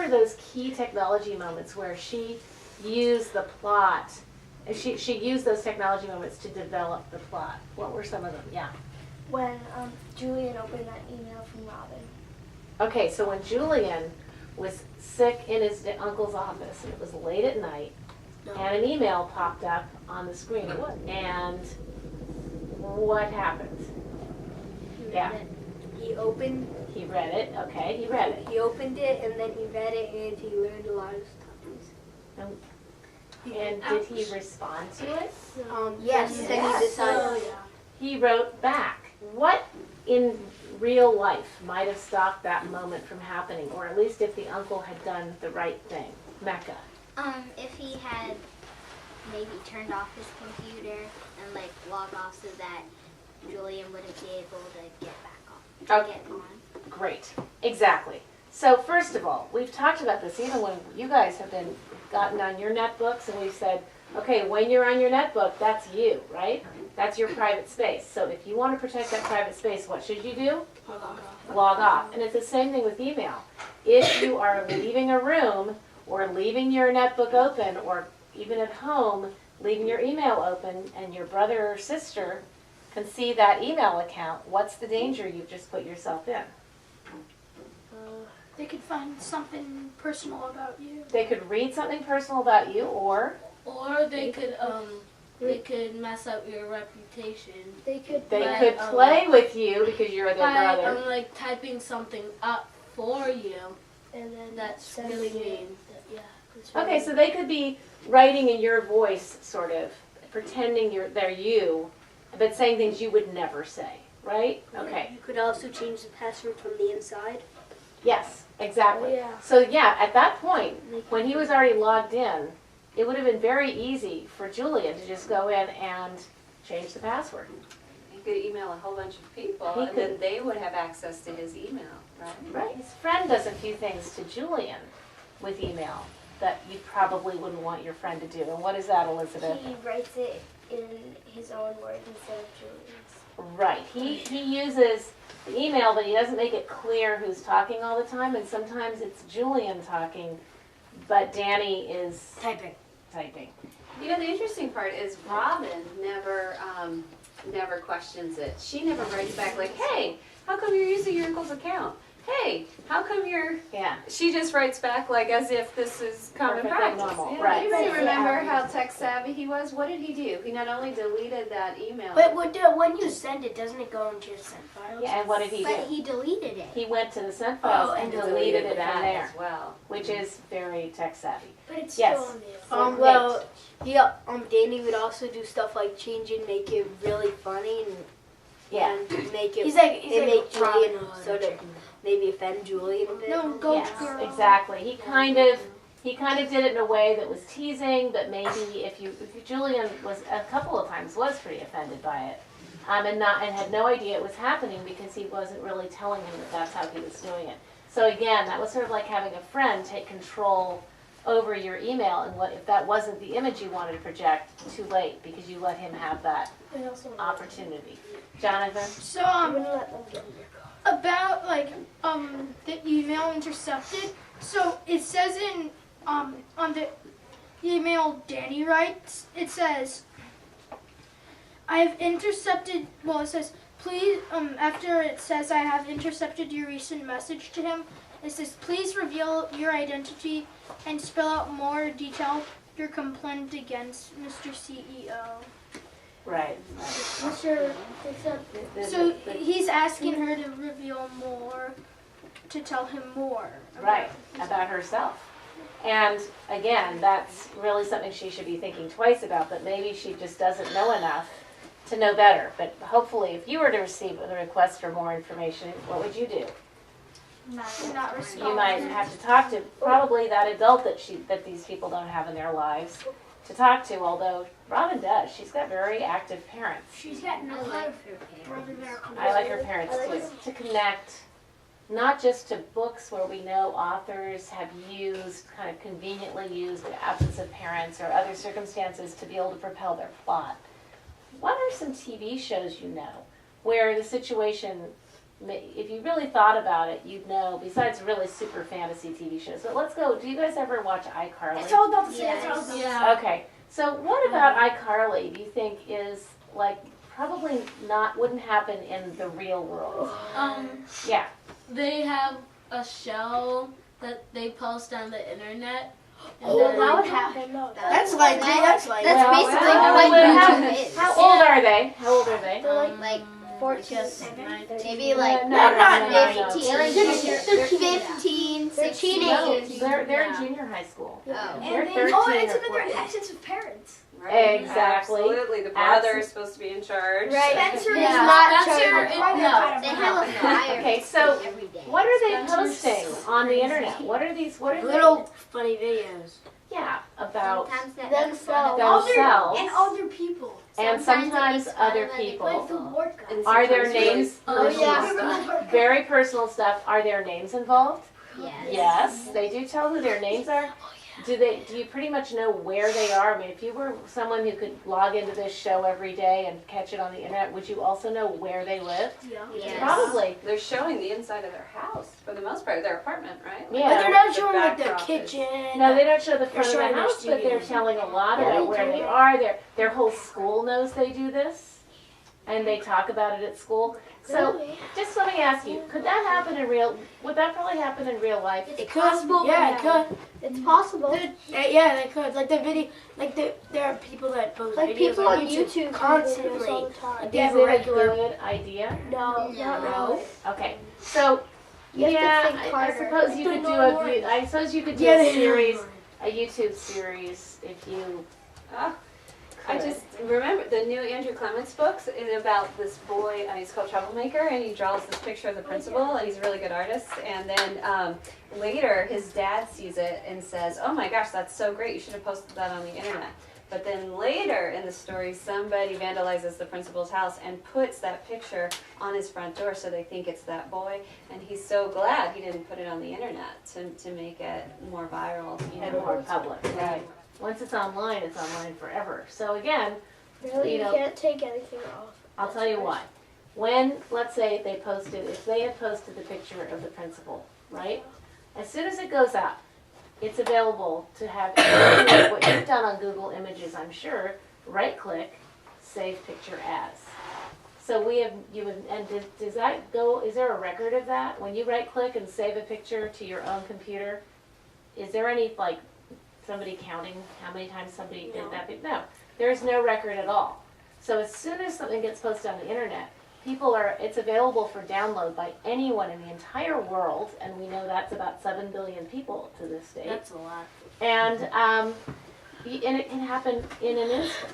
were those key technology moments where she used the plot? She used those technology moments to develop the plot. What were some of them? Yeah. When Julian opened that email from Robin. Okay, so when Julian was sick in his uncle's office, and it was late at night, and an email popped up on the screen. And what happened? Yeah. He opened. He read it. Okay, he read it. He opened it and then he read it and he learned a lot of stuff. And did he respond to it? Yes. Then he decided. He wrote back. What in real life might have stopped that moment from happening, or at least if the uncle had done the right thing? Mecca. If he had maybe turned off his computer and like log off so that Julian wouldn't be able to get back on. Okay. Great. Exactly. So first of all, we've talked about this even when you guys have been gotten on your netbooks, and we've said, okay, when you're on your netbook, that's you, right? That's your private space. So if you want to protect that private space, what should you do? Log off. And it's the same thing with email. If you are leaving a room or leaving your netbook open, or even at home, leaving your email open, and your brother or sister can see that email account, what's the danger you've just put yourself in? They could find something personal about you. They could read something personal about you, or they could mess up your reputation. they could play with you because you're their brother. By like typing something up for you, And then that's really mean. Okay, so they could be writing in your voice, sort of, pretending they're you, but saying things you would never say, right? Okay. You could also change the password from the inside. Yes, exactly. Yeah. So yeah, at that point, when he was already logged in, it would have been very easy for Julian to just go in and change the password. He could email a whole bunch of people, He and then could. they would have access to his email, right? Right. His friend does a few things to Julian with email that you probably wouldn't want your friend to do. And what is that, Elizabeth? He writes it in his own words instead of Julian's. Right. He uses the email, but he doesn't make it clear who's talking all the time, and sometimes it's Julian talking, but Danny is Typing. You know, the interesting part is Robin never questions it. She never writes back like, hey, how come you're using your uncle's account? Hey, how come you're... Yeah. She just writes back like as if this is common Perfectly practice. normal, Yeah. right. Anybody remember how tech savvy he was? What did he do? He not only deleted that email. But when you send it, doesn't it go into your sent files? Yeah, and what did he do? But he deleted it. He went to the sent files and deleted it that in there, as well. which is very tech savvy. But it's Yes. still on the Well, yeah. Danny would also do stuff like change and make it really funny Yeah. and make it. He's like make Julian Robin Hood. sort of maybe offend Julian a bit. No, go Yes, girl. exactly. He kind of did it in a way that was teasing, but maybe if Julian was a couple of times was pretty offended by it, and had no idea it was happening because he wasn't really telling him that that's how he was doing it. So again, that was sort of like having a friend take control over your email, and what if that wasn't the image you wanted to project? Too late because you let him have that opportunity. Jonathan. So I'm gonna let them get your car. about like the email intercepted. So it says in on the email Danny writes, it says, I have intercepted, well it says, please, after it says I have intercepted your recent message to him, it says, please reveal your identity and spell out more detail your complaint against Mr. CEO. Right. Mr. So he's asking her to reveal more, to tell him more. Right, about herself. And again, that's really something she should be thinking twice about, but maybe she just doesn't know enough to know better. But hopefully, if you were to receive a request for more information, what would you do? Not respond. You might have to talk to probably that adult that these people don't have in their lives to talk to, although Robin does. She's got very active parents. She's got no life. I like her parents too. To connect not just to books where we know authors have used, kind of conveniently used the absence of parents or other circumstances to be able to propel their plot. What are some TV shows you know where the situation if you really thought about it, you'd know, besides really super fantasy TV shows. But let's go, do you guys ever watch iCarly? It's all about the same. It's all about Yeah. Okay, so what about iCarly do you think is like probably wouldn't happen in the real world? Yeah. They have a show that they post on the internet. And Oh, then that would happen. No, That's likely. That's likely. That's Well, basically well, what well, YouTube is. How old are they? How old are they? They're like Like 14, maybe like No, no. 15, They're 15, They're 16. teenagers. They're in junior high school. Oh. They're And 13 they, oh, or it's in 14. their essence of parents. Right. Exactly. Absolutely. The brother is supposed to be in charge. Right. Spencer Yeah. is not Spencer charged. is- No. They have a flyer Okay, so every day. what are they Spencer's posting on the internet? What are these? What are Little funny videos. they? Yeah, about Sometimes that Themselves. themselves And other people. and Sometimes sometimes it makes fun other of other people. Like the ward guy. And Are there sometimes names? Oh, yeah. Personal- Very personal stuff. Are there names involved? Yes. Yes, they do tell who their names are. Do you pretty much know where they are? I mean, if you were someone who could log into this show every day and catch it on the internet, would you also know where they lived? Yeah. Yes. Probably. They're showing the inside of their house for the most part, their apartment, right? Yeah. But they're not The showing like the backdrop is- kitchen. No, they don't show the front of showing the their house, but they're studio. telling a lot Yeah, about they where do. they are. Their whole school knows they do this, and they talk about it at school. So, Really? just let me ask you: would that probably happen in real life? It could. Yeah, it could. It's possible. Yeah, they could. Like the video, there are people that post Like videos people on on YouTube constantly. videos all the time. Like Is they have it a a regular. good idea? No, not really. Okay, so You have to yeah, think I harder. suppose you could do I suppose you could do Yeah, a they series, a YouTube series, if you. Ah, I just remember the new Andrew Clements books is about this boy, he's called Troublemaker, and he draws this picture of the principal, and he's a really good artist. And then later, his dad sees it and says, "Oh my gosh, that's so great, you should have posted that on the internet." But then later in the story, somebody vandalizes the principal's house and puts that picture on his front door, so they think it's that boy. And he's so glad he didn't put it on the internet to make it more viral. And more public, right? Once it's online forever. So again, Really, You you know, can't take anything off. I'll tell you why. When, let's say if they had posted the picture of the principal, right? As soon as it goes up, it's available to have what you've done on Google Images, I'm sure, right-click, save picture as. So does that go, is there a record of that? When you right-click and save a picture to your own computer, is there any, like, somebody counting how many times somebody did that? No, there's no record at all. So as soon as something gets posted on the internet, it's available for download by anyone in the entire world, and we know that's about 7 billion people to this day. That's a lot. And it can happen in an instant.